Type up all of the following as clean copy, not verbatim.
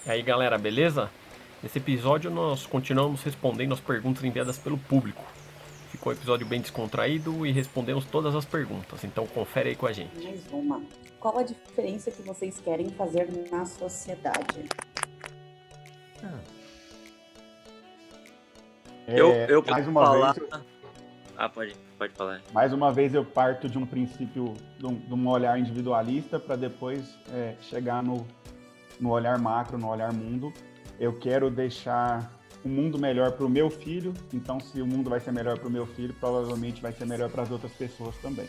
E aí galera, beleza? Nesse episódio nós continuamos respondendo as perguntas enviadas pelo público. Ficou um episódio bem descontraído e respondemos todas as perguntas, então confere aí com a gente. Mais uma. Qual a diferença que vocês querem fazer na sociedade? Eu Mais uma falar... vez, pode falar. mais uma vez eu parto de um princípio, de um olhar individualista para depois chegar no olhar macro, no olhar mundo. Eu quero deixar o mundo melhor para o meu filho, então se o mundo vai ser melhor para o meu filho, provavelmente vai ser melhor para as outras pessoas também.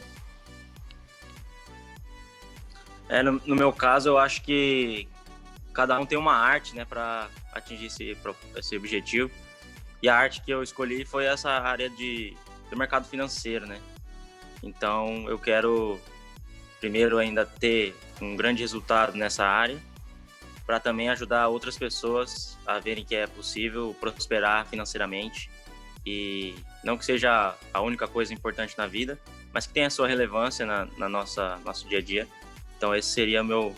No meu caso, eu acho que cada um tem uma arte, né, para atingir esse objetivo. E a arte que eu escolhi foi essa área do mercado financeiro, né? Então, eu quero primeiro ainda ter um grande resultado nessa área, para também ajudar outras pessoas a verem que é possível prosperar financeiramente. E não que seja a única coisa importante na vida, mas que tenha a sua relevância na nosso dia a dia. Então esse seria meu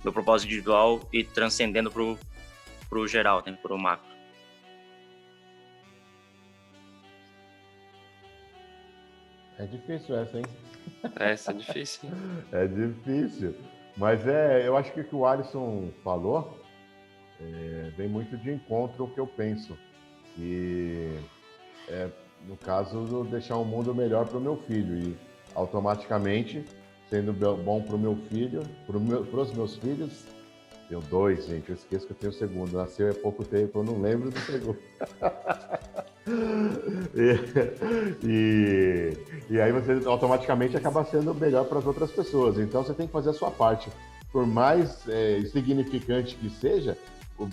propósito individual e transcendendo pro geral, né, pro macro. É difícil essa, hein? Essa é difícil. É difícil. Mas eu acho que o que o Alisson falou vem muito de encontro ao que eu penso. E no caso, deixar um mundo melhor para o meu filho. E automaticamente, sendo bom para o meu filho, para os meus filhos, tenho 2, gente. Eu esqueço que eu tenho o segundo. Nasceu há pouco tempo, eu não lembro do segundo. E aí você automaticamente acaba sendo melhor para as outras pessoas. Então você tem que fazer a sua parte. Por mais insignificante que seja,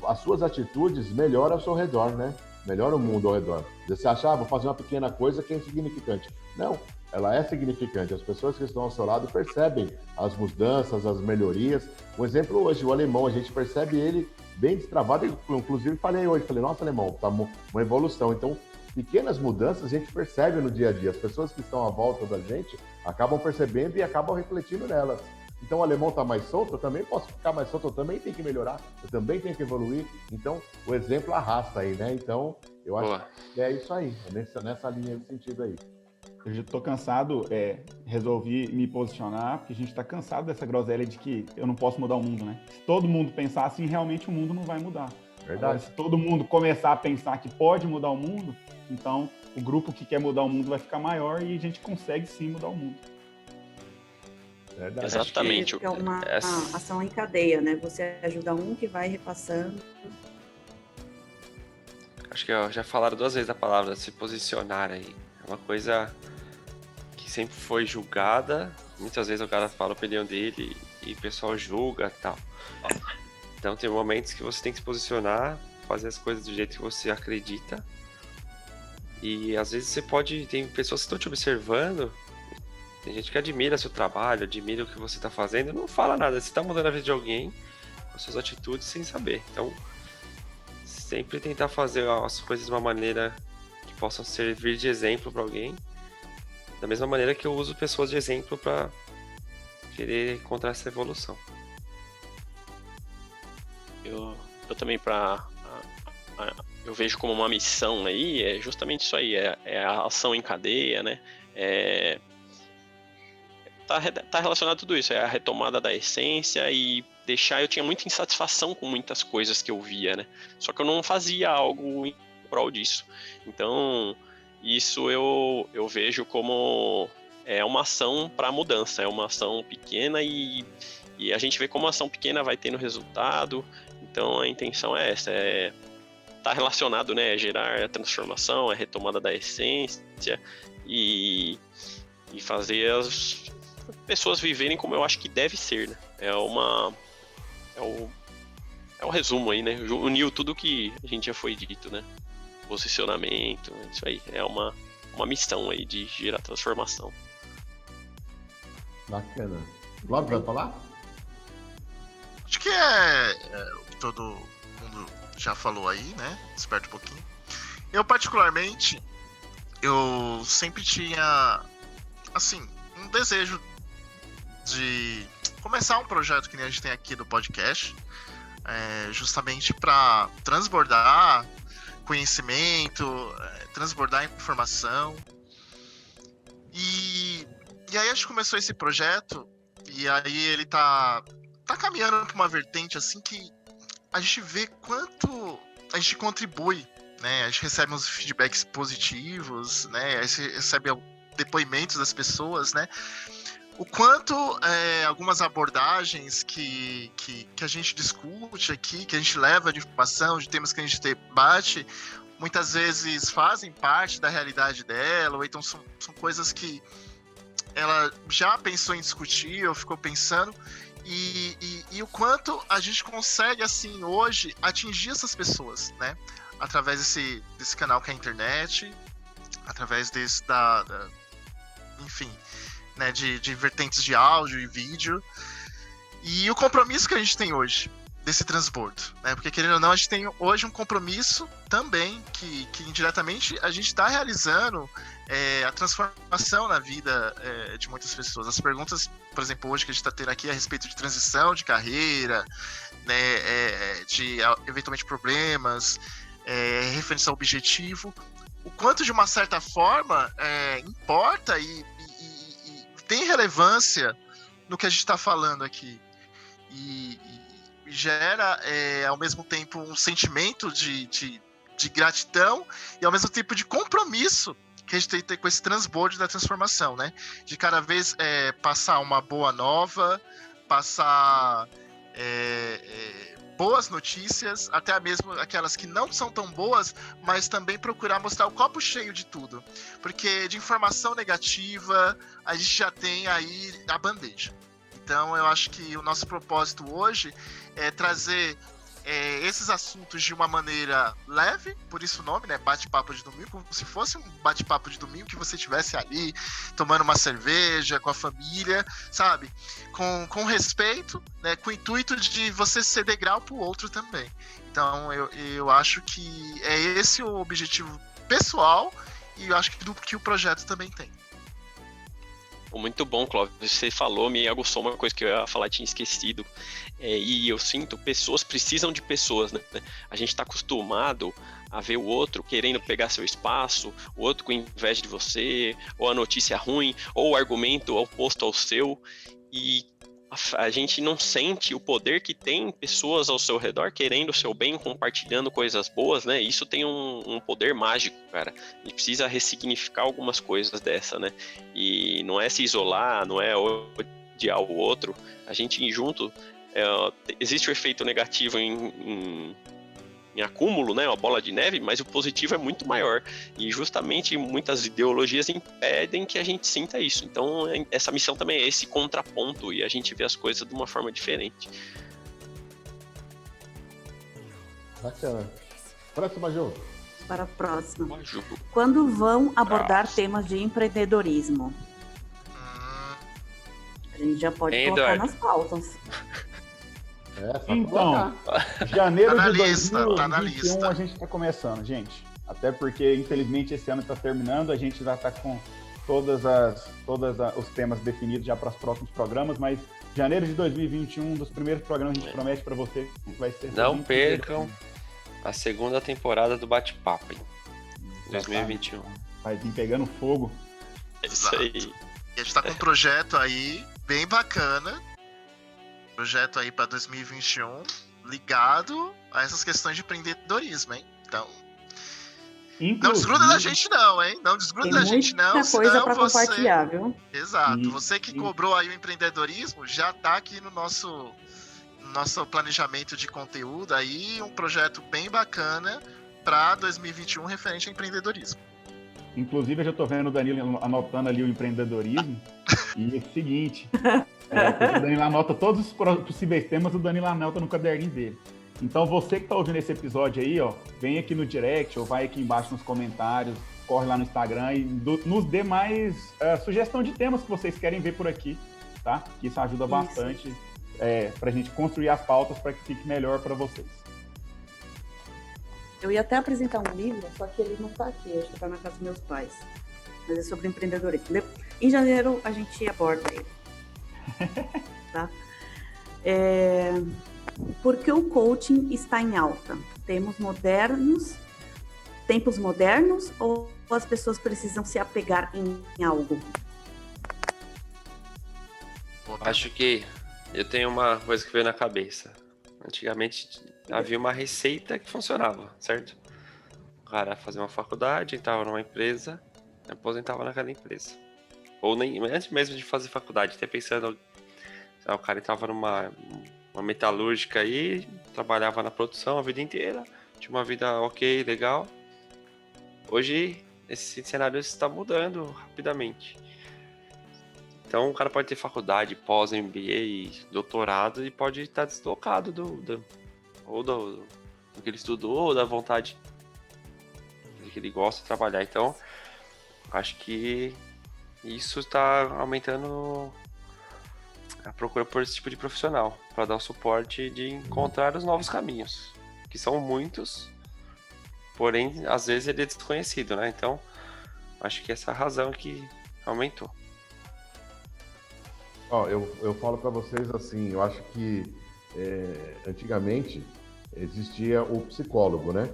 as suas atitudes melhoram ao seu redor, né? Melhora o mundo ao redor. Você acha, vou fazer uma pequena coisa que é insignificante. Não, ela é significante. As pessoas que estão ao seu lado percebem as mudanças, as melhorias. Um exemplo hoje, o alemão, a gente percebe ele bem destravado. Inclusive falei hoje, nossa, alemão, tá uma evolução. Então, pequenas mudanças a gente percebe no dia a dia. As pessoas que estão à volta da gente acabam percebendo e acabam refletindo nelas. Então o alemão está mais solto, eu também posso ficar mais solto, eu também tenho que melhorar, eu também tenho que evoluir. Então o exemplo arrasta aí, né? Então eu acho que é isso aí, nessa linha de sentido aí. Eu já estou cansado, resolvi me posicionar, porque a gente está cansado dessa groselha de que eu não posso mudar o mundo, né? Se todo mundo pensar assim, realmente o mundo não vai mudar. Verdade. Agora, se todo mundo começar a pensar que pode mudar o mundo, então o grupo que quer mudar o mundo vai ficar maior e a gente consegue sim mudar o mundo. Verdade. Exatamente. É uma ação em cadeia, né? Você ajuda um que vai repassando. Acho que já falaram 2 vezes a palavra se posicionar aí. É uma coisa que sempre foi julgada. Muitas vezes o cara fala a opinião dele e o pessoal julga e tal. Então tem momentos que você tem que se posicionar, fazer as coisas do jeito que você acredita. E às vezes tem pessoas que estão te observando. Tem gente que admira seu trabalho, admira o que você está fazendo e não fala nada. Você está mudando a vida de alguém com suas atitudes sem saber. Então, sempre tentar fazer as coisas de uma maneira que possam servir de exemplo para alguém. Da mesma maneira que eu uso pessoas de exemplo para querer encontrar essa evolução. Eu também eu vejo como uma missão aí, é justamente isso aí, é a ação em cadeia, né? Tá relacionado a tudo isso, é a retomada da essência e eu tinha muita insatisfação com muitas coisas que eu via, né? Só que eu não fazia algo em prol disso. Então, isso eu vejo como uma ação para mudança, é uma ação pequena e a gente vê como a ação pequena vai tendo resultado. Então, a intenção é essa, tá relacionado, né? É gerar a transformação, a retomada da essência e fazer as pessoas viverem como eu acho que deve ser, né? É o resumo aí, né? Uniu tudo que a gente já foi dito, né? Posicionamento, isso aí. É uma missão aí de gerar transformação. Bacana. Glauber, vai falar? Acho que o que todo mundo já falou aí, né? Desperta um pouquinho. Eu, particularmente, eu sempre tinha, assim, um desejo de começar um projeto que nem a gente tem aqui do podcast. justamente para transbordar conhecimento, transbordar informação. E aí a gente começou esse projeto, e aí ele tá caminhando para uma vertente assim que a gente vê quanto a gente contribui, né? A gente recebe uns feedbacks positivos, né? A gente recebe depoimentos das pessoas, né? O quanto algumas abordagens que a gente discute aqui, que a gente leva de informação, de temas que a gente debate, muitas vezes fazem parte da realidade dela, ou então são coisas que ela já pensou em discutir, ou ficou pensando, e o quanto a gente consegue, assim, hoje, atingir essas pessoas, né? Através desse canal que é a internet, através enfim, né, de vertentes de áudio e vídeo, e o compromisso que a gente tem hoje desse transbordo, né? Porque, querendo ou não, a gente tem hoje um compromisso também que indiretamente a gente está realizando a transformação na vida de muitas pessoas. As perguntas, por exemplo, hoje que a gente está tendo aqui a respeito de transição de carreira, né, de eventualmente problemas, referência ao objetivo, o quanto de uma certa forma importa e tem relevância no que a gente está falando aqui, e gera ao mesmo tempo um sentimento de gratidão e ao mesmo tempo de compromisso que a gente tem que ter com esse transbordo da transformação, né? De cada vez passar uma boa nova, passar boas notícias, até mesmo aquelas que não são tão boas, mas também procurar mostrar o copo cheio de tudo. Porque de informação negativa, a gente já tem aí a bandeja. Então, eu acho que o nosso propósito hoje é trazer esses assuntos de uma maneira leve, por isso o nome, né? Bate-papo de domingo, como se fosse um bate-papo de domingo que você estivesse ali tomando uma cerveja com a família, sabe? Com respeito, né? Com o intuito de você ser degrau para o outro também. Então, eu acho que é esse o objetivo pessoal, e eu acho que o projeto também tem. Muito bom, Clóvis. Você falou, me aguçou uma coisa que eu ia falar, tinha esquecido. E eu sinto, pessoas precisam de pessoas, né? A gente está acostumado a ver o outro querendo pegar seu espaço, o outro com inveja de você, ou a notícia ruim, ou o argumento oposto ao seu. E a gente não sente o poder que tem pessoas ao seu redor querendo o seu bem, compartilhando coisas boas, né? Isso tem um poder mágico, cara. A gente precisa ressignificar algumas coisas dessa, né? E não é se isolar, não é odiar o outro. A gente ir junto, existe o efeito negativo em acúmulo, né, uma bola de neve, mas o positivo é muito maior, e justamente muitas ideologias impedem que a gente sinta isso. Então essa missão também é esse contraponto, e a gente vê as coisas de uma forma diferente. Bacana. Próxima, Ju. Para a próxima. Maju. Quando vão abordar temas de empreendedorismo? A gente já pode colocar Eduardo? nas pautas. Só Então, colocar. janeiro Tá na de lista, 2021 tá na lista. a gente está começando, gente. Até porque, infelizmente, esse ano está terminando, a gente já está com todos os temas definidos já para os próximos programas, mas janeiro de 2021, um dos primeiros programas, a gente promete para você que vai ser... Não percam a segunda temporada do Bate-Papo, hein? 2021. Vai vir pegando fogo. É isso aí. E a gente tá com um projeto aí bem bacana. Projeto aí para 2021 ligado a essas questões de empreendedorismo, hein? Então, não desgruda da gente não, hein? Não desgruda da gente não. Tem muita coisa para você... compartilhar, viu? Exato. Você que cobrou aí o empreendedorismo, já tá aqui no nosso planejamento de conteúdo aí, um projeto bem bacana para 2021 referente a empreendedorismo. Inclusive, eu já estou vendo o Danilo anotando ali o empreendedorismo. E é o seguinte, o Danilo anota todos os possíveis temas, o Danilo anota no caderninho dele. Então, você que está ouvindo esse episódio aí, ó, vem aqui no direct ou vai aqui embaixo nos comentários, corre lá no Instagram e nos dê mais sugestão de temas que vocês querem ver por aqui, tá? Que isso ajuda bastante para a gente construir as pautas para que fique melhor para vocês. Eu ia até apresentar um livro, só que ele não está aqui, acho que está na casa dos meus pais. Mas é sobre empreendedorismo. Em janeiro a gente aborda ele. Tá? Por que o coaching está em alta? Tempos modernos ou as pessoas precisam se apegar em algo? Acho que eu tenho uma coisa que veio na cabeça. Antigamente havia uma receita que funcionava, certo? O cara fazia uma faculdade, entrava numa empresa, aposentava naquela empresa. Ou nem antes mesmo de fazer faculdade, até pensando, o cara entrava numa metalúrgica aí, trabalhava na produção a vida inteira, tinha uma vida ok, legal. Hoje esse cenário está mudando rapidamente. Então o cara pode ter faculdade, pós-MBA, doutorado e pode estar deslocado do que ele estudou ou da vontade que ele gosta de trabalhar. Então acho que isso está aumentando a procura por esse tipo de profissional, para dar o suporte de encontrar os novos caminhos, que são muitos, porém às vezes ele é desconhecido, né? Então acho que essa é a razão que aumentou. Eu falo para vocês assim, eu acho que antigamente existia o psicólogo, né?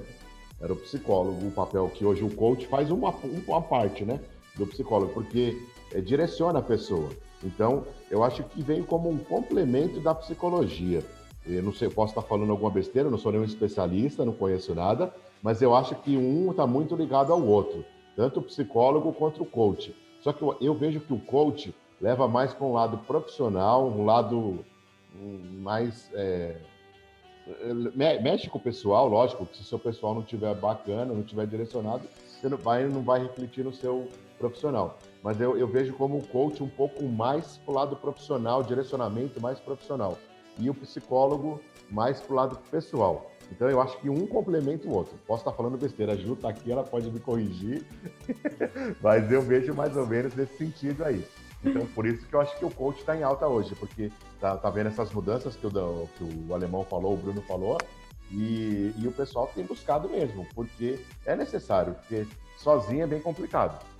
Era o psicólogo, o papel que hoje o coach faz uma parte, né? Do psicólogo, porque direciona a pessoa. Então, eu acho que veio como um complemento da psicologia. Eu não sei, eu posso estar falando alguma besteira, não sou nenhum especialista, não conheço nada, mas eu acho que um está muito ligado ao outro, tanto o psicólogo quanto o coach. Só que eu vejo que o coach leva mais para um lado profissional, um lado mais... mexe com o pessoal, lógico, que se o seu pessoal não estiver bacana, não estiver direcionado, você não vai refletir no seu profissional. Mas eu vejo como o coach um pouco mais para o lado profissional, direcionamento mais profissional. E o psicólogo mais para o lado pessoal. Então eu acho que um complementa o outro. Posso estar falando besteira, a Ju está aqui, ela pode me corrigir, mas eu vejo mais ou menos nesse sentido aí. Então por isso que eu acho que o coach está em alta hoje, porque tá vendo essas mudanças que o Alemão falou, o Bruno falou, e o pessoal tem buscado mesmo, porque é necessário, porque sozinho é bem complicado.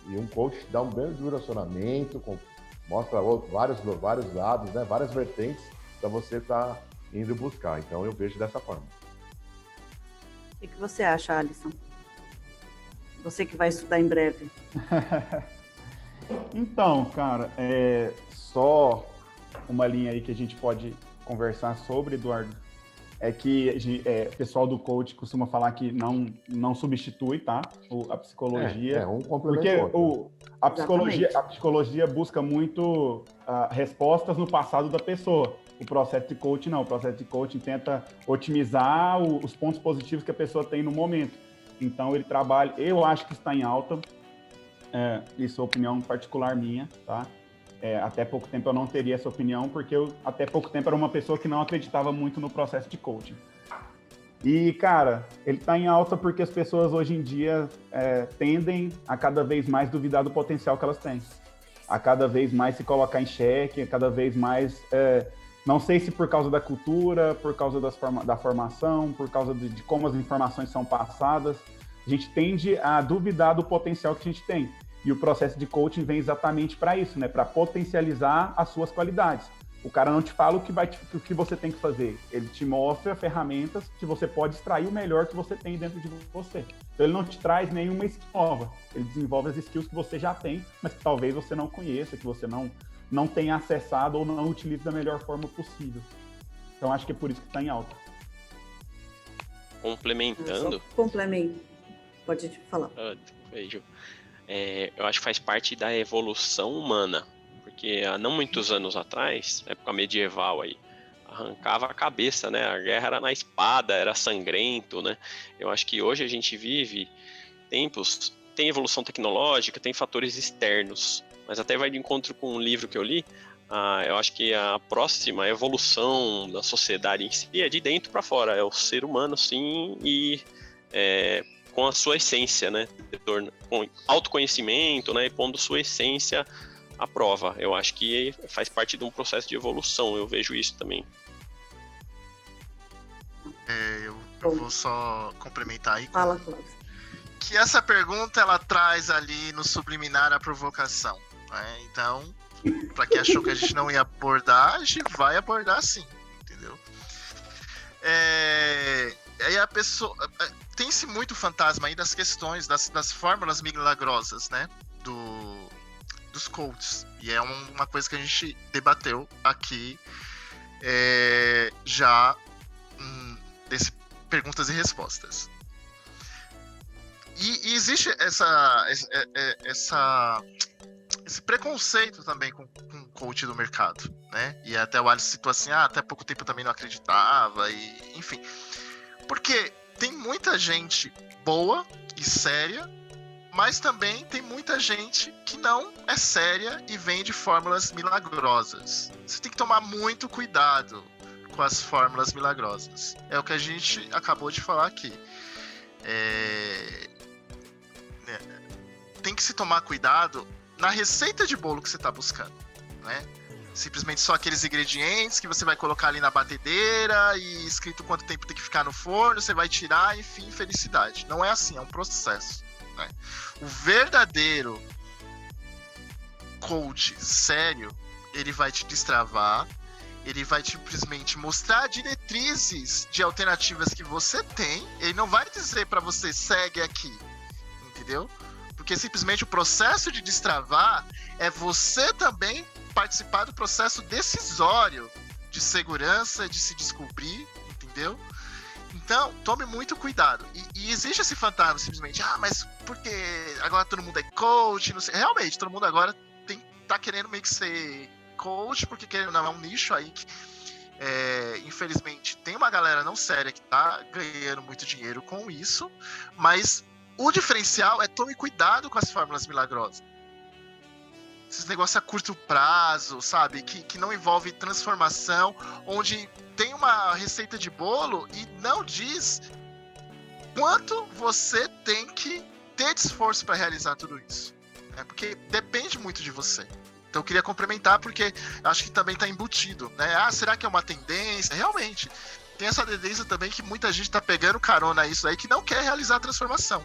E um coach dá um bem direcionamento, mostra vários lados, né, várias vertentes para você estar indo buscar. Então eu vejo dessa forma. O que você acha, Alisson? Você que vai estudar em breve. Então, cara, só uma linha aí que a gente pode conversar sobre, Eduardo, é que o pessoal do coach costuma falar que não substitui, tá? A psicologia. Um complemento porque outro. a psicologia busca muito respostas no passado da pessoa. O processo de coaching não. O processo de coaching tenta otimizar os pontos positivos que a pessoa tem no momento. Então ele trabalha, eu acho que está em alta, isso é opinião particular minha, tá? Até pouco tempo eu não teria essa opinião, porque eu até pouco tempo era uma pessoa que não acreditava muito no processo de coaching. E, cara, ele está em alta porque as pessoas hoje em dia tendem a cada vez mais duvidar do potencial que elas têm. A cada vez mais se colocar em xeque, a cada vez mais... não sei se por causa da cultura, por causa da formação, por causa de como as informações são passadas, a gente tende a duvidar do potencial que a gente tem. E o processo de coaching vem exatamente para isso, né? Para potencializar as suas qualidades. O cara não te fala o que você tem que fazer. Ele te mostra ferramentas que você pode extrair o melhor que você tem dentro de você. Então ele não te traz nenhuma skill nova. Ele desenvolve as skills que você já tem, mas que talvez você não conheça, que você não tenha acessado ou não utilize da melhor forma possível. Então acho que é por isso que está em alta. Complementando. Complemento. Pode falar. Vejo. Eu acho que faz parte da evolução humana, porque há não muitos anos atrás, época medieval aí, arrancava a cabeça, né? A guerra era na espada, era sangrento, né? Eu acho que hoje a gente vive tempos, tem evolução tecnológica, tem fatores externos, mas até vai de encontro com um livro que eu li. Eu acho que a próxima evolução da sociedade em si é de dentro para fora, é o ser humano, sim, e com a sua essência, né? Com autoconhecimento, né? E pondo sua essência à prova. Eu acho que faz parte de um processo de evolução, eu vejo isso também. Eu vou só complementar aí. Fala, Cláudio. Que essa pergunta, ela traz ali no subliminar a provocação, né? Então, para quem achou que a gente não ia abordar, a gente vai abordar sim, entendeu? Aí a pessoa... Tem-se muito fantasma aí das questões, das fórmulas milagrosas, né? Dos coaches. E é uma coisa que a gente debateu aqui já desse perguntas e respostas. E existe esse preconceito também com o coach do mercado, né? E até o Alisson citou assim, até pouco tempo eu também não acreditava, e enfim. Porque tem muita gente boa e séria, mas também tem muita gente que não é séria e vende fórmulas milagrosas. Você tem que tomar muito cuidado com as fórmulas milagrosas. É o que a gente acabou de falar aqui. Tem que se tomar cuidado na receita de bolo que você está buscando, né? Simplesmente só aqueles ingredientes que você vai colocar ali na batedeira e escrito quanto tempo tem que ficar no forno, você vai tirar, enfim, felicidade. Não é assim, é um processo, né? O verdadeiro coach sério, ele vai te destravar, ele vai simplesmente mostrar diretrizes de alternativas que você tem, ele não vai dizer para você, segue aqui, entendeu? Porque simplesmente o processo de destravar é você também participar do processo decisório de segurança, de se descobrir, entendeu? Então, tome muito cuidado. E existe esse fantasma, simplesmente, mas porque agora todo mundo é coach, não sei. Realmente, todo mundo agora tá querendo meio que ser coach, porque querendo não, é um nicho aí que, infelizmente, tem uma galera não séria que tá ganhando muito dinheiro com isso, mas o diferencial é tome cuidado com as fórmulas milagrosas. Esses negócios a curto prazo, sabe? Que não envolve transformação, onde tem uma receita de bolo e não diz quanto você tem que ter de esforço para realizar tudo isso. Né? Porque depende muito de você. Então eu queria complementar porque acho que também está embutido. Né? Será que é uma tendência? Realmente. Tem essa tendência também que muita gente está pegando carona a isso aí que não quer realizar a transformação.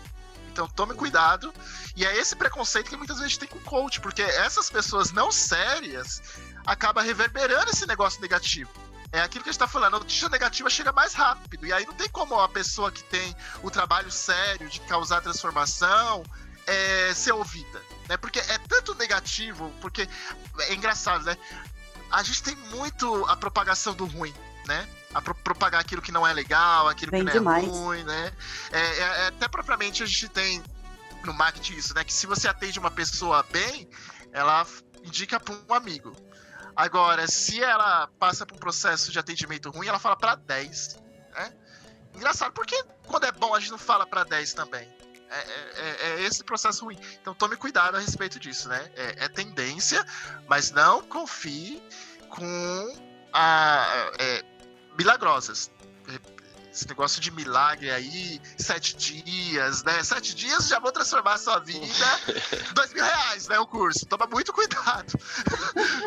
Então tome cuidado. E é esse preconceito que muitas vezes tem com o coach, porque essas pessoas não sérias acabam reverberando esse negócio negativo. É aquilo que a gente está falando, a notícia negativa chega mais rápido. E aí não tem como a pessoa que tem o trabalho sério de causar transformação ser ouvida. Né? Porque é tanto negativo, porque é engraçado, né? A gente tem muito a propagação do ruim, né? A propagar aquilo que não é legal, aquilo que não é ruim, né? Até propriamente a gente tem no marketing isso, né? Que se você atende uma pessoa bem, ela indica para um amigo. Agora, se ela passa por um processo de atendimento ruim, ela fala para 10, né? Engraçado, porque quando é bom a gente não fala para 10 também. É esse processo ruim. Então tome cuidado a respeito disso, né? É tendência, mas não confie com milagrosas. Esse negócio de milagre aí, 7 dias, né? 7 dias já vou transformar a sua vida, R$2.000, né? O curso. Toma muito cuidado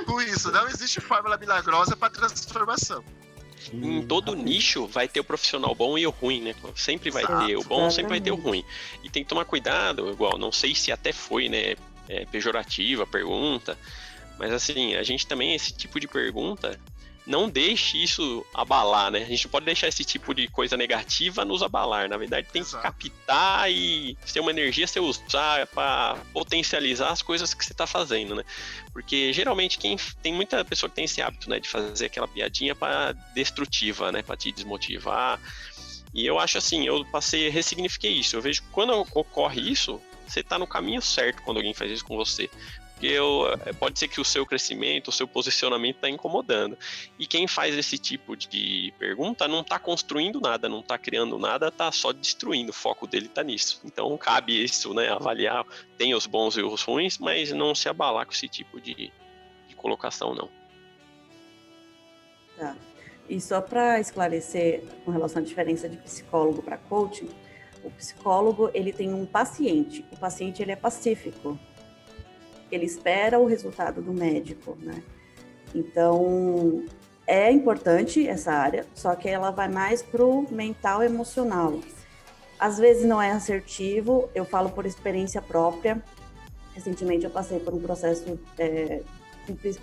com isso. Não existe fórmula milagrosa para transformação. Em todo nicho vai ter o profissional bom e o ruim, né? Sempre vai ter o bom, sempre vai ter o ruim. E tem que tomar cuidado, igual, não sei se até foi, né, pejorativa a pergunta, mas assim, a gente também, esse tipo de pergunta, não deixe isso abalar, né? A gente não pode deixar esse tipo de coisa negativa nos abalar. Na verdade, tem que captar e ser uma energia você usar para potencializar as coisas que você está fazendo, né? Porque geralmente tem muita pessoa que tem esse hábito, né, de fazer aquela piadinha para destrutiva, né, para te desmotivar. E eu acho assim, ressignifiquei isso. Eu vejo que quando ocorre isso, você está no caminho certo quando alguém faz isso com você. Porque pode ser que o seu crescimento, o seu posicionamento está incomodando. E quem faz esse tipo de pergunta não está construindo nada, não está criando nada, está só destruindo. O foco dele está nisso. Então cabe isso, né? Avaliar, tem os bons e os ruins, mas não se abalar com esse tipo de colocação, não. Tá. E só para esclarecer com relação à diferença de psicólogo para coaching, o psicólogo ele tem um paciente. O paciente ele é pacífico. Ele espera o resultado do médico, né? Então, é importante essa área, só que ela vai mais pro mental e emocional. Às vezes não é assertivo, eu falo por experiência própria. Recentemente eu passei por um processo com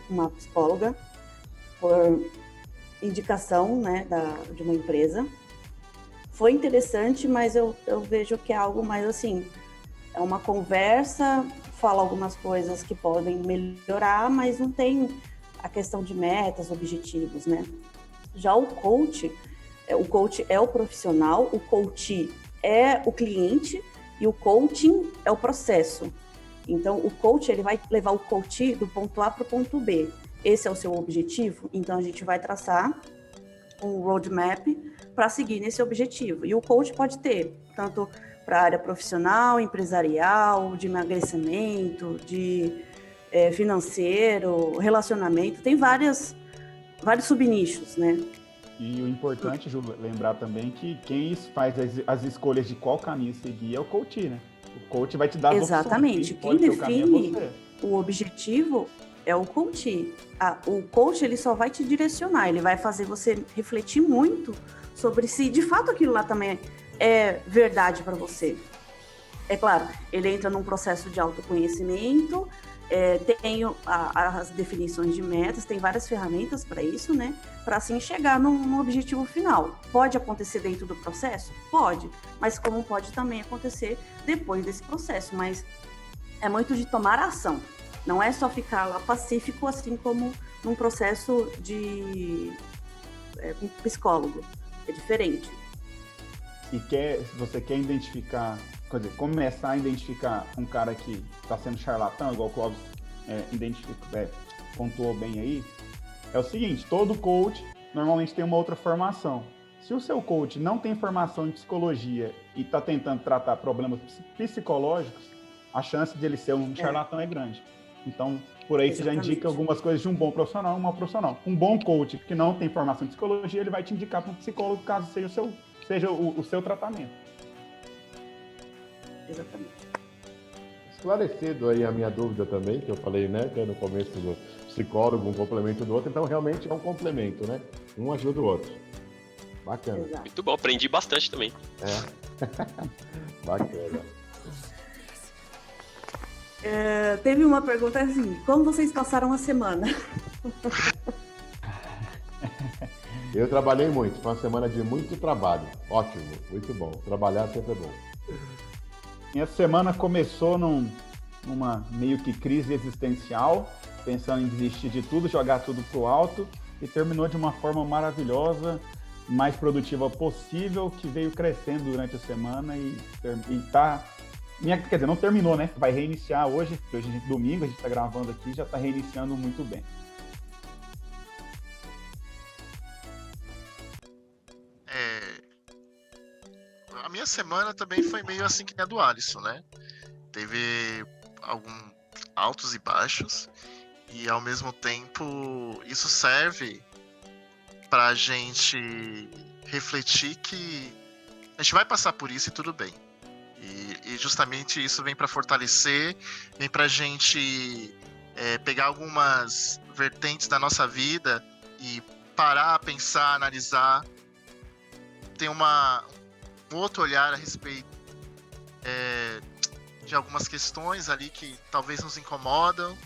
uma psicóloga por indicação, né, de uma empresa. Foi interessante, mas eu vejo que é algo mais assim, é uma conversa, fala algumas coisas que podem melhorar, mas não tem a questão de metas, objetivos, né? Já o coach é o profissional, o coach é o cliente e o coaching é o processo. Então, o coach, ele vai levar o coach do ponto A para o ponto B. Esse é o seu objetivo? Então, a gente vai traçar um roadmap para seguir nesse objetivo. E o coach pode ter, tanto para a área profissional, empresarial, de emagrecimento, de financeiro, relacionamento, tem vários subnichos, né? E o importante, Ju, lembrar também que quem faz as escolhas de qual caminho seguir é o coach, né? O coach vai te dar as Exatamente. opções. Quem define o objetivo é o coach. O coach, ele só vai te direcionar, ele vai fazer você refletir muito sobre se de fato aquilo lá também é verdade para você. É claro, ele entra num processo de autoconhecimento, tem as definições de metas, tem várias ferramentas para isso, né? Para assim chegar num objetivo final. Pode acontecer dentro do processo? Pode, mas como pode também acontecer depois desse processo, mas é muito de tomar ação. Não é só ficar lá pacífico, assim como num processo de um psicólogo. É diferente. E se você quer identificar, quer dizer, começar a identificar um cara que está sendo charlatão, igual o Clóvis pontuou bem aí, é o seguinte, todo coach normalmente tem uma outra formação. Se o seu coach não tem formação em psicologia e está tentando tratar problemas psicológicos, a chance de ele ser um charlatão é grande. Então, por aí você já indica algumas coisas de um bom profissional e um mau profissional. Um bom coach que não tem formação em psicologia, ele vai te indicar para um psicólogo caso seja o seu tratamento. Exatamente. Esclarecendo aí a minha dúvida também, que eu falei, né, que é no começo do psicólogo, um complemento do outro, então realmente é um complemento, né? Um ajuda o outro. Bacana. Exato. Muito bom, aprendi bastante também. Bacana. Teve uma pergunta assim, como vocês passaram a semana? Eu trabalhei muito, foi uma semana de muito trabalho. Ótimo, muito bom. Trabalhar sempre é bom. Minha semana começou numa meio que crise existencial, pensando em desistir de tudo, jogar tudo pro alto, e terminou de uma forma maravilhosa, mais produtiva possível, que veio crescendo durante a semana e tá... Quer dizer, não terminou, né? Vai reiniciar hoje domingo, a gente tá gravando aqui, já tá reiniciando muito bem. A minha semana também foi meio assim que a do Alisson, né? Teve alguns altos e baixos, e ao mesmo tempo isso serve pra gente refletir que a gente vai passar por isso e tudo bem. E justamente isso vem para fortalecer, vem pra gente pegar algumas vertentes da nossa vida e parar, pensar, analisar, ter um outro olhar a respeito de algumas questões ali que talvez nos incomodam,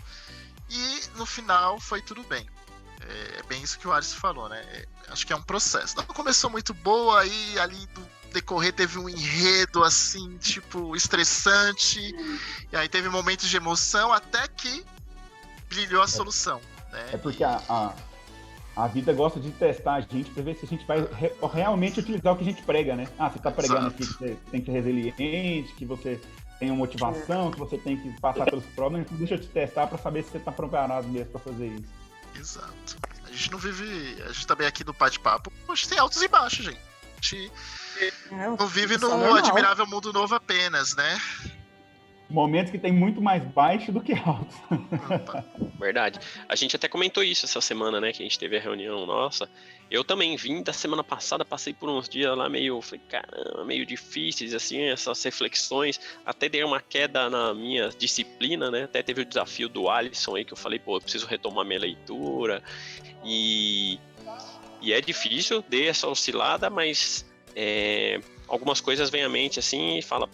e no final foi tudo bem. É bem isso que o Alisson falou, né? Acho que é um processo. Não começou muito boa, aí ali do decorrer teve um enredo assim, tipo, estressante, e aí teve momentos de emoção até que brilhou a solução, né? É porque a vida gosta de testar a gente para ver se a gente vai realmente utilizar o que a gente prega, né? Você tá pregando aqui que você tem que ser resiliente, que você tem uma motivação, que você tem que passar pelos problemas, então deixa eu te testar para saber se você tá preparado mesmo para fazer isso. Exato. A gente não vive... A gente também aqui no bate-papo, a gente tem altos e baixos, gente. A gente não vive no admirável mundo novo apenas, né? Momentos que tem muito mais baixo do que alto. Verdade. A gente até comentou isso essa semana, né? Que a gente teve a reunião nossa. Eu também vim da semana passada, passei por uns dias lá meio difíceis, assim, essas reflexões. Até dei uma queda na minha disciplina, né? Até teve o desafio do Alisson aí, que eu falei, eu preciso retomar minha leitura. E é difícil, dei essa oscilada, mas algumas coisas vêm à mente, assim, e fala,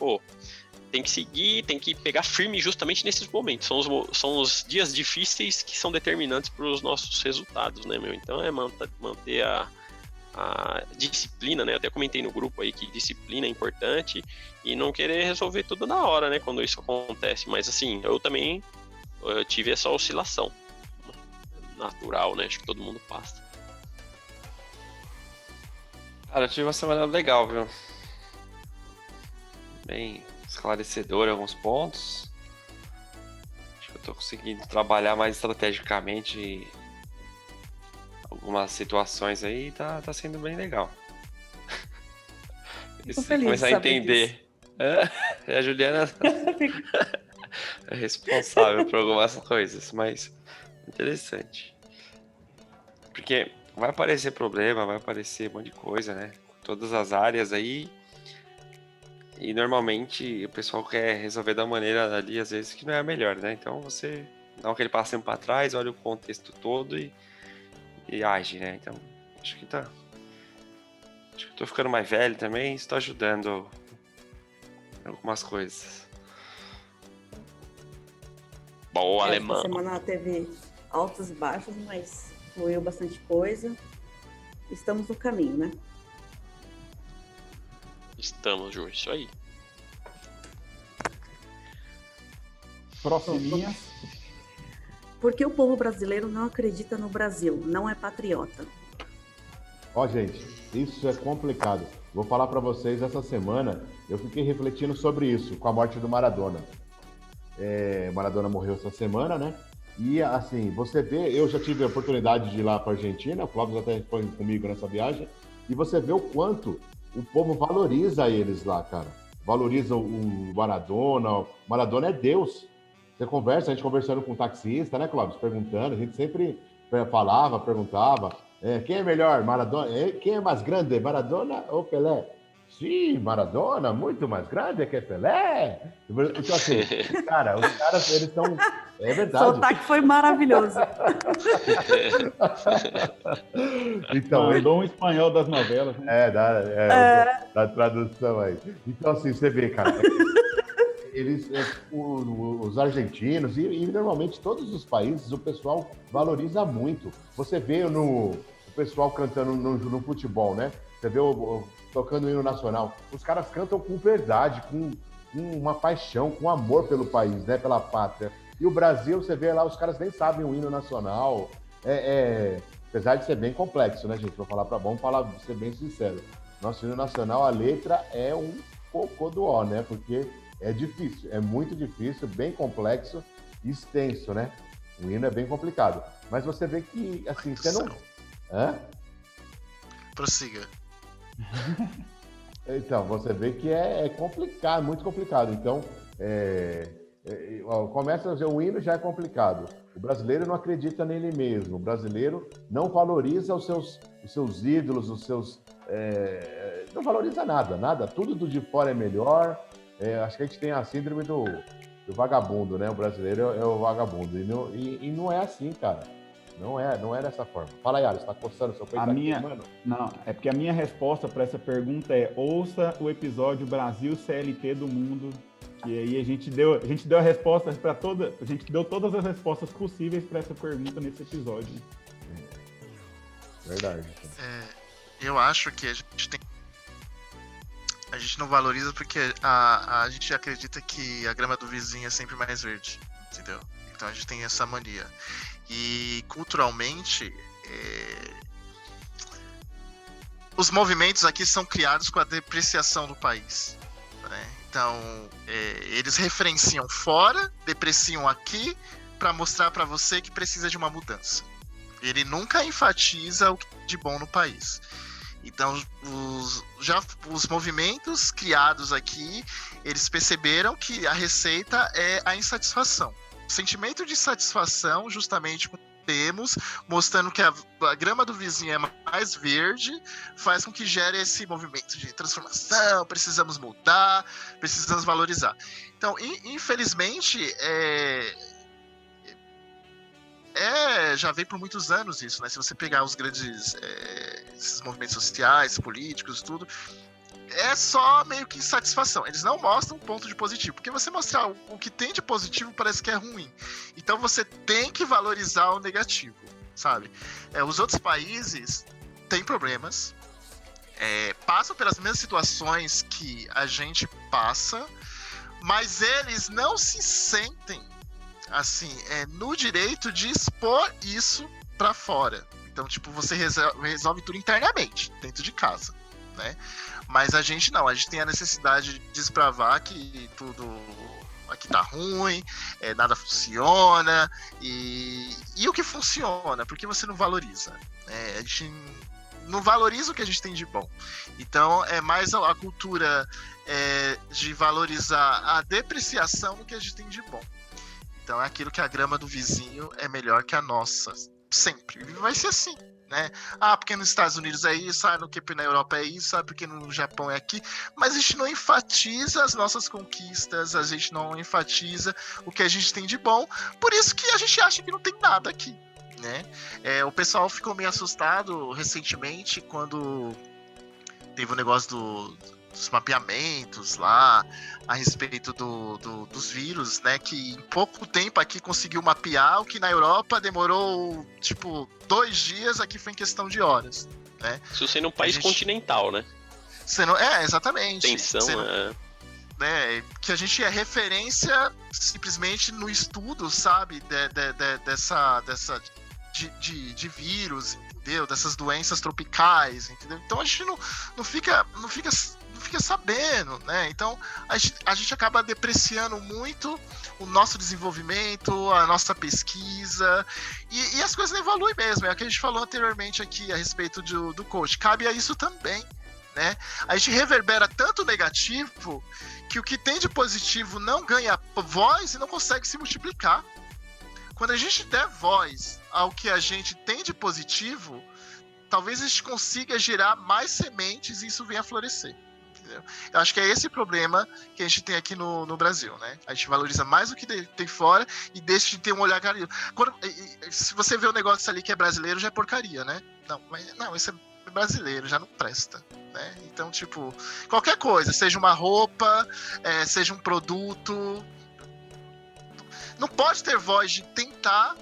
tem que seguir, tem que pegar firme justamente nesses momentos. São os dias difíceis que são determinantes para os nossos resultados, né, meu? Então é manter a disciplina, né? Eu até comentei no grupo aí que disciplina é importante e não querer resolver tudo na hora, né? Quando isso acontece. Mas assim, eu também tive essa oscilação natural, né? Acho que todo mundo passa. Cara, eu tive uma semana legal, viu? Bem esclarecedor em alguns pontos. Acho que eu tô conseguindo trabalhar mais estrategicamente algumas situações aí, tá sendo bem legal. Fico feliz começar a de saber entender. A Juliana é responsável por algumas coisas, mas interessante. Porque vai aparecer problema, vai aparecer um monte de coisa, né? Todas as áreas aí. E normalmente o pessoal quer resolver da maneira ali, às vezes, que não é a melhor, né? Então você dá aquele passinho pra trás, olha o contexto todo e age, né? Então, acho que eu tô ficando mais velho também, isso tá ajudando em algumas coisas. Bom, A alemão. semana teve altos e baixos, mas fluiu bastante coisa. Estamos no caminho, né? Estamos, Ju, isso aí. Proximinha. Porque o povo brasileiro não acredita no Brasil, não é patriota. Ó, gente, isso é complicado. Vou falar pra vocês, essa semana eu fiquei refletindo sobre isso, com a morte do Maradona. Maradona morreu essa semana, né? E assim, você vê, eu já tive a oportunidade de ir lá pra Argentina, o Clóvis até foi comigo nessa viagem, e você vê o quanto o povo valoriza eles lá, cara. Valoriza o Maradona. O Maradona é Deus. Você conversa, a gente conversando com um taxista, né, Clóvis? Perguntando, a gente sempre perguntava. Quem é melhor, Maradona? Quem é mais grande, Maradona ou Pelé? Sim, Maradona, muito mais grande que Pelé. Então, assim, cara, os caras, eles são... É O verdade. sotaque foi maravilhoso. Então, Mandou um espanhol das novelas, né? da tradução aí. Então, assim, você vê, cara, eles, os argentinos e normalmente todos os países, o pessoal valoriza muito. Você vê o pessoal cantando no futebol, né? Você vê tocando o hino nacional. Os caras cantam com verdade, com uma paixão, com amor pelo país, né? Pela pátria. E o Brasil, você vê lá, os caras nem sabem o hino nacional. Apesar de ser bem complexo, né, gente? Vamos ser bem sincero. Nosso hino nacional, a letra é um cocô do ó, né? Porque é difícil, é muito difícil, bem complexo e extenso, né? O hino é bem complicado. Mas você vê que, assim, você não... Prossiga. Então, você vê que é complicado, muito complicado. Então, começa a dizer, o hino já é complicado. O brasileiro não acredita nele mesmo. O brasileiro não valoriza os seus ídolos, não valoriza nada. Tudo do de fora é melhor. Acho que a gente tem a síndrome do vagabundo, né? O brasileiro é o vagabundo. E não é assim, cara. Não é dessa forma. Fala aí, Alisson, tá coçando seu peito aqui, mano? Não, é porque a minha resposta para essa pergunta é: ouça o episódio Brasil CLT do Mundo, que aí a gente deu a resposta para a gente deu todas as respostas possíveis para essa pergunta nesse episódio. Verdade. Eu acho que a gente não valoriza porque a gente acredita que a grama do vizinho é sempre mais verde, entendeu? Então a gente tem essa mania. E culturalmente, os movimentos aqui são criados com a depreciação do país, né? Então, eles referenciam fora, depreciam aqui, para mostrar para você que precisa de uma mudança. Ele nunca enfatiza o que é de bom no país. Então, os movimentos criados aqui, eles perceberam que a receita é a insatisfação. O sentimento de insatisfação, justamente com temos, mostrando que a grama do vizinho é mais verde, faz com que gere esse movimento de transformação, precisamos mudar, precisamos valorizar. Então, infelizmente, já vem por muitos anos isso, né? Se você pegar os grandes esses movimentos sociais, políticos, tudo, é só meio que insatisfação. Eles não mostram um ponto de positivo. Porque você mostrar o que tem de positivo parece que é ruim. Então você tem que valorizar o negativo, sabe? Os outros países têm problemas, passam pelas mesmas situações que a gente passa, mas eles não se sentem assim, no direito de expor isso pra fora. Então, tipo, você resolve tudo internamente, dentro de casa, né? Mas a gente não, a gente tem a necessidade de desbravar que tudo aqui tá ruim, nada funciona, e o que funciona, por que você não valoriza? A gente não valoriza o que a gente tem de bom. Então, é mais a cultura de valorizar a depreciação do que a gente tem de bom. Então, é aquilo que a grama do vizinho é melhor que a nossa. Sempre. Vai ser assim, né? Porque nos Estados Unidos é isso, porque na Europa é isso, porque no Japão é aqui. Mas a gente não enfatiza as nossas conquistas, a gente não enfatiza o que a gente tem de bom. Por isso que a gente acha que não tem nada aqui, né? O pessoal ficou meio assustado recentemente quando teve o negócio dos mapeamentos lá a respeito dos vírus, né? Que em pouco tempo aqui conseguiu mapear o que na Europa demorou, tipo, 2 dias, aqui foi em questão de horas, né? Isso sendo um país continental, né? Exatamente. Tensão, né, que a gente é referência simplesmente no estudo, sabe? De vírus, entendeu? Dessas doenças tropicais, entendeu? Então a gente não fica sabendo, né? Então a gente acaba depreciando muito o nosso desenvolvimento, a nossa pesquisa, e as coisas não evoluem mesmo. É o que a gente falou anteriormente aqui a respeito do coach. Cabe a isso também, né? A gente reverbera tanto negativo que o que tem de positivo não ganha voz e não consegue se multiplicar. Quando a gente der voz ao que a gente tem de positivo, talvez a gente consiga gerar mais sementes e isso venha a florescer. Entendeu? Eu acho que é esse problema que a gente tem aqui no Brasil, né? A gente valoriza mais o que tem fora e deixa de ter um olhar carinhoso. Se você vê o negócio ali que é brasileiro, já é porcaria, né? Não, esse é brasileiro, já não presta, né? Então, tipo, qualquer coisa, seja uma roupa, seja um produto, não pode ter voz de tentar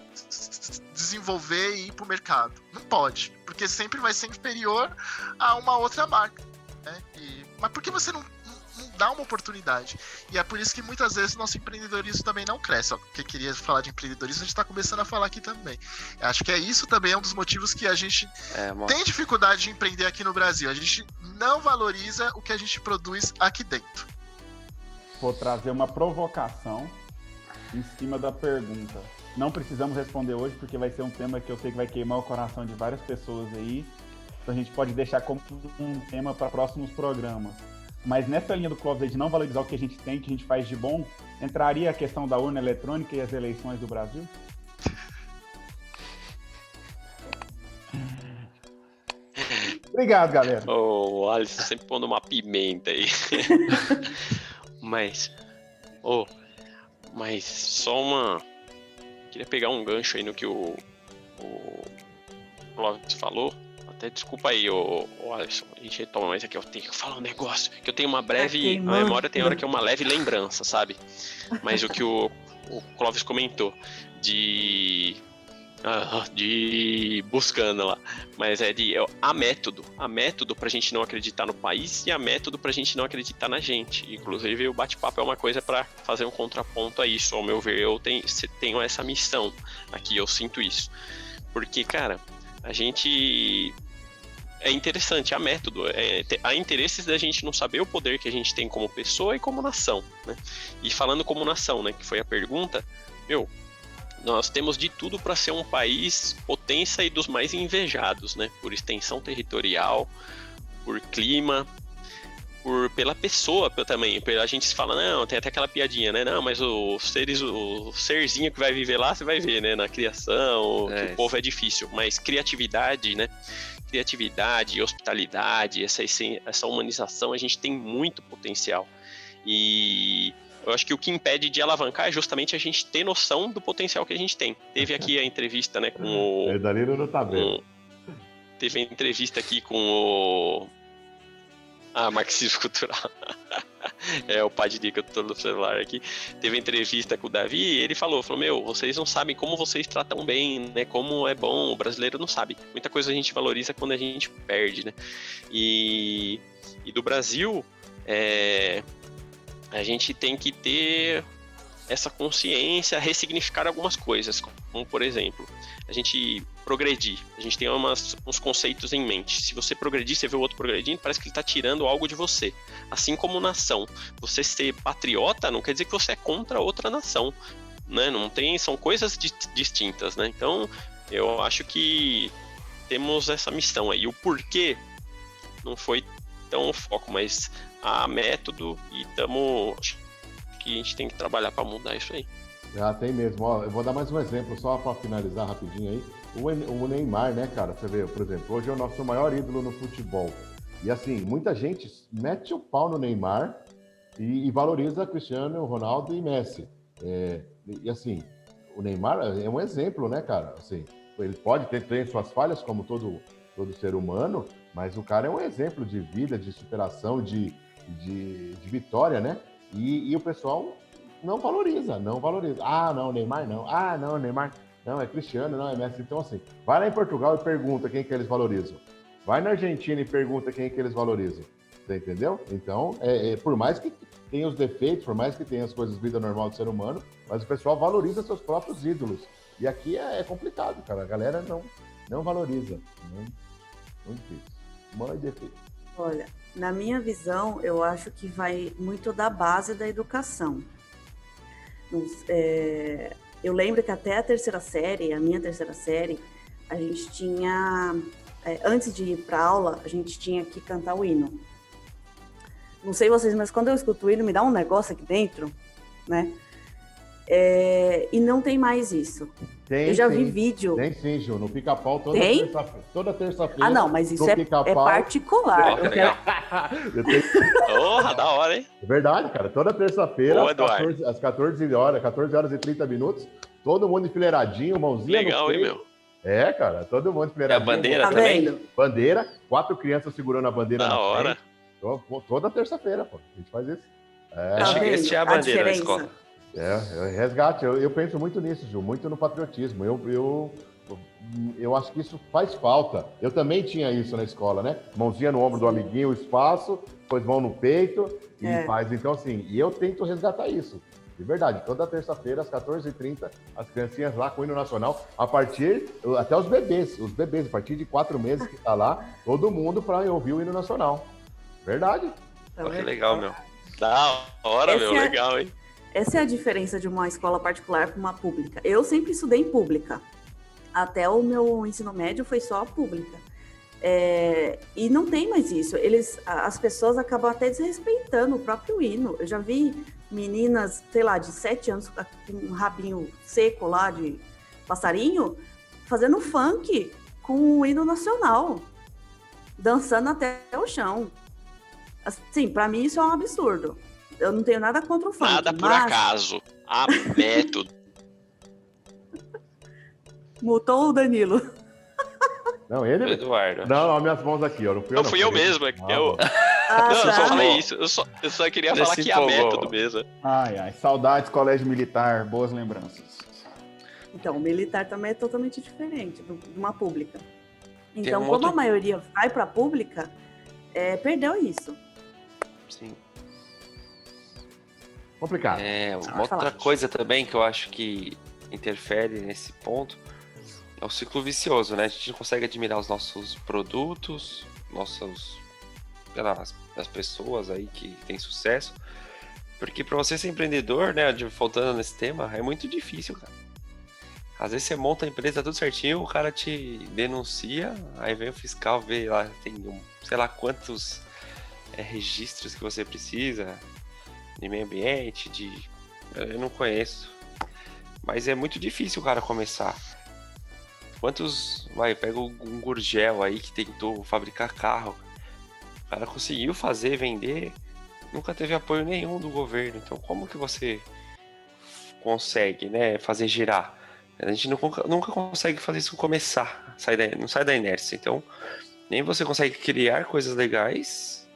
desenvolver e ir pro mercado. Não pode, porque sempre vai ser inferior a uma outra marca, né? Mas por que você não dá uma oportunidade? E é por isso que muitas vezes o nosso empreendedorismo também não cresce. Quem queria falar de empreendedorismo, a gente está começando a falar aqui também. Acho que isso também é um dos motivos que a gente tem dificuldade de empreender aqui no Brasil. A gente não valoriza o que a gente produz aqui dentro. Vou trazer uma provocação em cima da pergunta. Não precisamos responder hoje, porque vai ser um tema que eu sei que vai queimar o coração de várias pessoas aí. Então a gente pode deixar como um tema para próximos programas. Mas nessa linha do Clóvis de não valorizar o que a gente tem, que a gente faz de bom, entraria a questão da urna eletrônica e as eleições do Brasil? Obrigado, galera. O Alisson sempre pondo uma pimenta aí. Mas só uma... Queria pegar um gancho aí no que o Clóvis falou. Até desculpa aí, o Alisson, a gente retoma, mas aqui eu tenho que falar um negócio, que eu tenho uma breve, a memória tem hora que é uma leve lembrança, sabe? Mas o que o Clóvis comentou de buscando lá, mas há método pra gente não acreditar no país e há método pra gente não acreditar na gente. Inclusive o bate-papo é uma coisa pra fazer um contraponto a isso. Ao meu ver, eu tenho essa missão aqui, eu sinto isso, porque, cara, a gente... É interessante, há método, há interesses da gente não saber o poder que a gente tem como pessoa e como nação, né? E falando como nação, né, que foi a pergunta, nós temos de tudo para ser um país potência e dos mais invejados, né? Por extensão territorial, por clima, pela pessoa também. A gente se fala, não, tem até aquela piadinha, né? Não, mas o serzinho que vai viver lá, você vai ver, né? Na criação, que o povo é difícil. Mas criatividade, né? Criatividade, hospitalidade, essa humanização, a gente tem muito potencial. E eu acho que o que impede de alavancar é justamente a gente ter noção do potencial que a gente tem. Teve aqui a entrevista, né, com o... Danilo não tá vendo. Teve a entrevista aqui com Marxismo cultural. É o Padilha que eu tô no celular aqui. Teve entrevista com o Davi e ele falou, meu, vocês não sabem como vocês tratam bem, né? Como é bom, o brasileiro não sabe. Muita coisa a gente valoriza quando a gente perde, né? E do Brasil, a gente tem que ter essa consciência, ressignificar algumas coisas, como por exemplo, a gente progredir, a gente tem uns conceitos em mente. Se você progredir, você vê o outro progredindo, parece que ele está tirando algo de você. Assim como nação, você ser patriota não quer dizer que você é contra outra nação, né? Não tem, são coisas distintas, né? Então, eu acho que temos essa missão aí. O porquê não foi tão foco, mas há método e acho que a gente tem que trabalhar para mudar isso aí. Tem mesmo. Ó, eu vou dar mais um exemplo, só para finalizar rapidinho aí. O Neymar, né, cara? Você vê, por exemplo, hoje é o nosso maior ídolo no futebol. E assim, muita gente mete o pau no Neymar e valoriza Cristiano Ronaldo e Messi. E assim, o Neymar é um exemplo, né, cara? Assim, ele pode ter suas falhas, como todo ser humano, mas o cara é um exemplo de vida, de superação, de vitória, né? E o pessoal não valoriza. Ah, não, Neymar não. Ah, não, Neymar não, é Cristiano, não, é Messi. Então, assim, vai lá em Portugal e pergunta quem que eles valorizam. Vai na Argentina e pergunta quem que eles valorizam. Você entendeu? Então, por mais que tenha os defeitos, por mais que tenha as coisas vida normal do ser humano, mas o pessoal valoriza seus próprios ídolos. E aqui é complicado, cara. A galera não valoriza. Muito difícil. Muito difícil. Olha, na minha visão, eu acho que vai muito da base da educação. Eu lembro que até a minha terceira série, a gente tinha, antes de ir para aula, a gente tinha que cantar o hino. Não sei vocês, mas quando eu escuto o hino, me dá um negócio aqui dentro, né? E não tem mais isso. Eu já vi vídeo. Tem sim, Ju, no Pica-Pau toda terça-feira. Ah, não, mas isso é particular. Porra, da hora, hein? É verdade, cara. Toda terça-feira, às 14 horas e 30 minutos, todo mundo enfileiradinho, mãozinha legal, no peito. Hein, meu? Cara, todo mundo enfileiradinho. E a bandeira tá também? Vendo? Bandeira, 4 crianças segurando a bandeira da hora. Toda terceira, pô. A gente faz isso. Eu cheguei a assistir a bandeira na escola. Resgate. Eu penso muito nisso, Ju, muito no patriotismo. Eu acho que isso faz falta. Eu também tinha isso na escola, né? Mãozinha no ombro do amiguinho, espaço, depois mão no peito e faz. Então, assim, e eu tento resgatar isso. De verdade, toda terça-feira, às 14h30, as criancinhas lá com o hino nacional, até os bebês, a partir de 4 meses que tá lá, todo mundo para ouvir o hino nacional. Verdade. Pô, que legal, meu. Da hora, meu, legal, hein? Essa é a diferença de uma escola particular para uma pública. Eu sempre estudei em pública. Até o meu ensino médio foi só a pública. E não tem mais isso. As pessoas acabam até desrespeitando o próprio hino. Eu já vi meninas, sei lá, de 7 anos, com um rabinho seco lá de passarinho, fazendo funk com o hino nacional, dançando até o chão. Assim, para mim isso é um absurdo. Eu não tenho nada contra o funk. Nada por acaso. Há método. Mutou o Danilo. Não, ele... O Eduardo. Não, minhas mãos aqui, ó. Não fui eu mesmo. Eu só falei isso. Eu só queria falar que há método mesmo. Ai, saudades, colégio militar, boas lembranças. Então, o militar também é totalmente diferente de uma pública. Então, como a maioria vai para a pública, perdeu isso. Sim. Complicado. Uma outra coisa também que eu acho que interfere nesse ponto é o ciclo vicioso, né? A gente não consegue admirar os nossos produtos, as pessoas aí que têm sucesso, porque para você ser empreendedor, né, voltando nesse tema, é muito difícil, cara. Às vezes você monta a empresa tudo certinho, o cara te denuncia, aí vem o fiscal ver lá, tem sei lá quantos registros que você precisa de meio ambiente, eu não conheço, mas é muito difícil o cara começar. Pega um Gurgel aí que tentou fabricar carro, o cara conseguiu vender, nunca teve apoio nenhum do governo, então como que você consegue, né, fazer girar? A gente nunca consegue fazer isso começar, não sai da inércia, então nem você consegue criar coisas legais,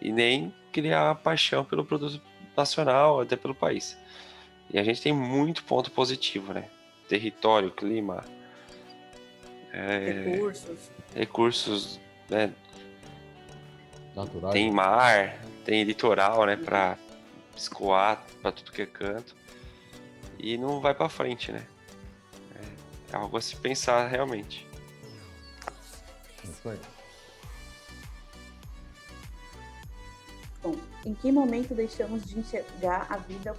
e nem criar paixão pelo produto nacional, até pelo país. E a gente tem muito ponto positivo, né? Território, clima, recursos, né? Naturais. Tem mar, tem litoral, né? Pra escoar pra tudo que é canto. E não vai pra frente, né? É algo a se pensar realmente. Isso aí. Bom, em que momento deixamos de enxergar a vida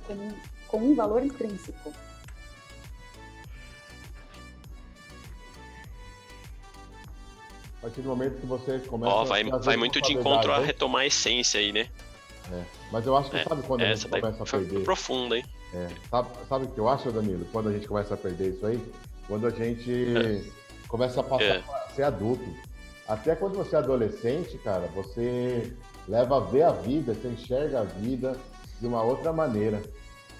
como um valor intrínseco? A partir do momento que você começa vai muito de encontro a retomar a essência aí, né? Mas eu acho que sabe quando a gente Essa daí começa a foi perder. profunda, hein? Sabe o que eu acho, Danilo? Quando a gente começa a perder isso aí? Quando a gente começa a passar a ser adulto. Até quando você é adolescente, cara, você leva a ver a vida, você enxerga a vida de uma outra maneira.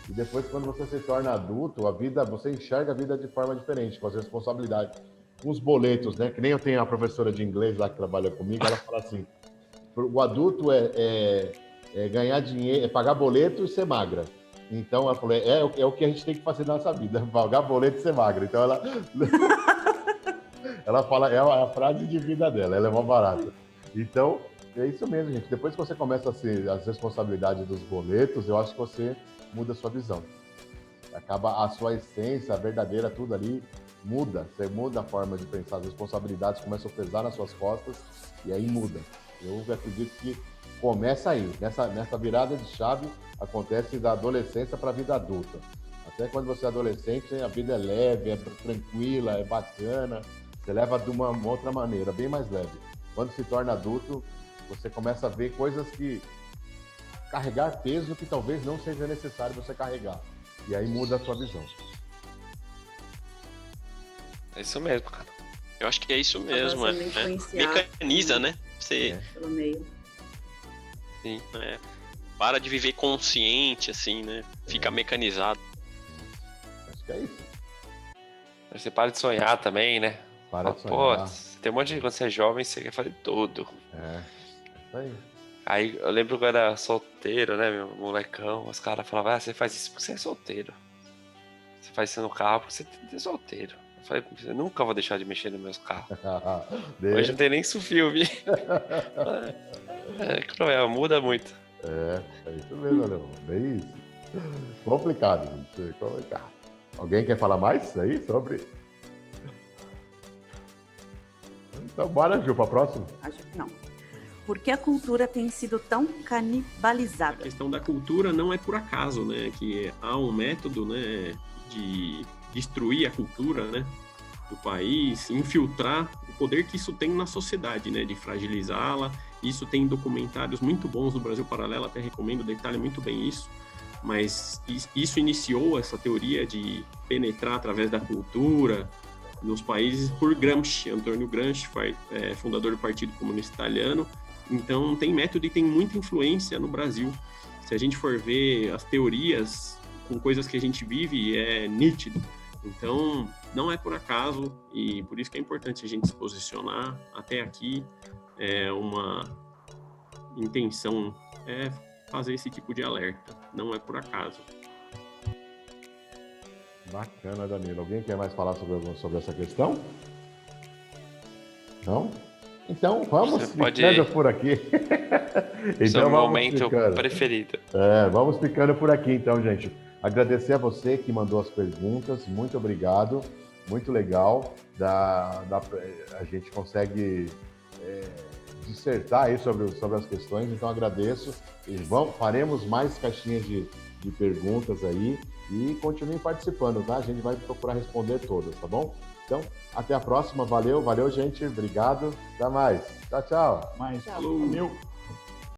E depois, quando você se torna adulto, você enxerga a vida de forma diferente, com as responsabilidades. Com os boletos, né? Que nem eu tenho a professora de inglês lá que trabalha comigo, ela fala assim, o adulto é ganhar dinheiro, é pagar boleto e ser magra. Então, ela falou, é o que a gente tem que fazer na nossa vida, pagar boleto e ser magra. Então, ela fala, é a frase de vida dela, ela é mó barata. Então, é isso mesmo, gente. Depois que você começa a ser as responsabilidades dos boletos, eu acho que você muda a sua visão. Acaba a sua essência, a verdadeira, tudo ali muda. Você muda a forma de pensar, as responsabilidades começam a pesar nas suas costas e aí muda. Eu acredito que começa aí, nessa virada de chave, acontece da adolescência para a vida adulta. Até quando você é adolescente, a vida é leve, é tranquila, é bacana, você leva de uma outra maneira, bem mais leve. Quando se torna adulto, você começa a ver coisas que... carregar peso que talvez não seja necessário você carregar. E aí muda a sua visão. É isso mesmo, cara. Eu acho que é isso mesmo, mecaniza, né? Você... pelo meio. Sim. Para de viver consciente, assim, né? Fica mecanizado. Acho que é isso. Você para de sonhar também, né? Para de sonhar. Pô, tem um monte de... Quando você é jovem, você quer fazer tudo. Isso aí. Aí eu lembro que eu era solteiro, né, meu molecão. Os caras falavam, você faz isso porque você é solteiro. Você faz isso no carro porque você é solteiro. Eu falei, eu nunca vou deixar de mexer nos meus carros. Hoje não tem nem isso filme. Cruel, muda muito. É isso mesmo, Alemão. Bem isso. Complicado, gente. Complicado. Alguém quer falar mais aí sobre? Então bora, Ju, para a próxima? Acho que não. Por que a cultura tem sido tão canibalizada? A questão da cultura não é por acaso, né? Que há um método, né, de destruir a cultura, né, do país, infiltrar o poder que isso tem na sociedade, né, de fragilizá-la. Isso tem documentários muito bons do Brasil Paralelo, até recomendo, detalha muito bem isso. Mas isso iniciou essa teoria de penetrar através da cultura nos países por Gramsci, Antônio Gramsci, fundador do Partido Comunista Italiano. Então tem método e tem muita influência no Brasil. Se a gente for ver as teorias com coisas que a gente vive, é nítido. Então não é por acaso, e por isso que é importante a gente se posicionar. Até aqui uma intenção fazer esse tipo de alerta, não é por acaso. Bacana, Danilo. Alguém quer mais falar sobre essa questão? Não? Então vamos ficando por aqui. Então, momento preferido. Vamos ficando por aqui então, gente. Agradecer a você que mandou as perguntas, muito obrigado, muito legal. A gente consegue dissertar aí sobre as questões, então agradeço. E faremos mais caixinhas de perguntas aí e continuem participando, tá? A gente vai procurar responder todas, tá bom? Então, até a próxima. Valeu, gente. Obrigado. Até mais. Tchau. Falou.